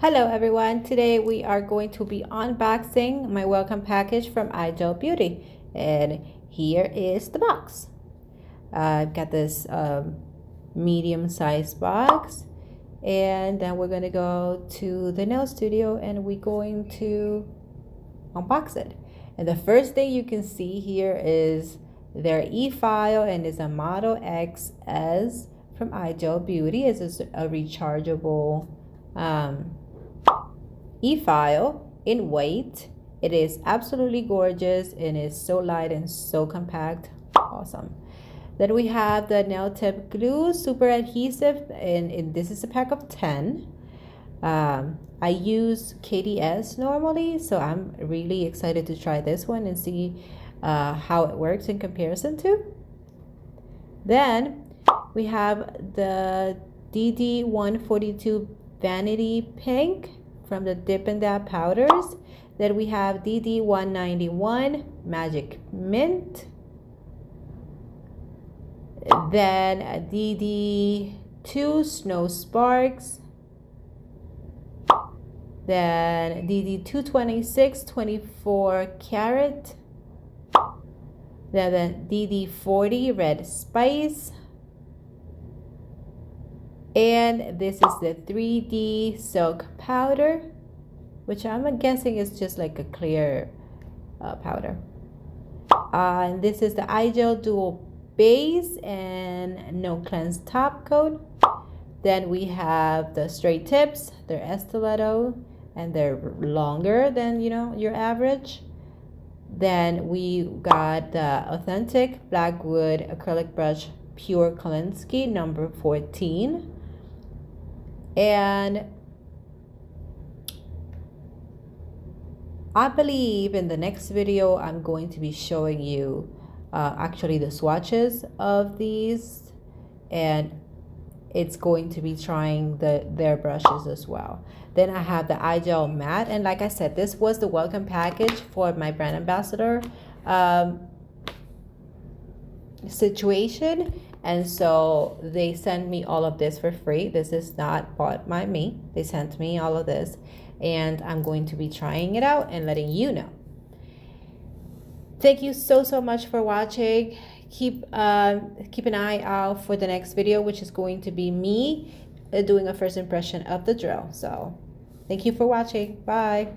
Hello everyone, today we are going to be unboxing my welcome package from iGel Beauty, and here is the box. I've got this medium-sized box, and then we're going to go to the nail studio and we're going to unbox it. And the first thing you can see here is their e-file, and it's a Model XS from iGel Beauty. It's a rechargeable e-file in white. It is absolutely gorgeous and is so light and so compact. Awesome. Then we have the nail tip glue, super adhesive, and this is a pack of 10. I use KDS normally, so I'm really excited to try this one and see how it works in comparison to. Then we have the DD142 Vanity Pink from the Dip and Dab powders. Then we have DD191 Magic Mint. Then DD2 Snow Sparks. Then DD226 24 Carat. Then DD40 Red Spice. And this is the 3D Silk Powder, which I'm guessing is just like a clear powder. And this is the iGel Dual Base and No Cleanse Top Coat. Then we have the straight tips. They're stiletto and they're longer than, your average. Then we got the authentic Blackwood acrylic brush Pure Kolinsky number 14. And I believe in the next video I'm going to be showing you actually the swatches of these, and it's going to be trying their brushes as well. Then I have the iGel matte, and like I said, this was the welcome package for my brand ambassador situation, and so they sent me all of this for free. This is not bought by me. They sent me all of this, and I'm going to be trying it out and letting you know. Thank you so much for watching. Keep an eye out for the next video, which is going to be me doing a first impression of the drill. So thank you for watching. Bye.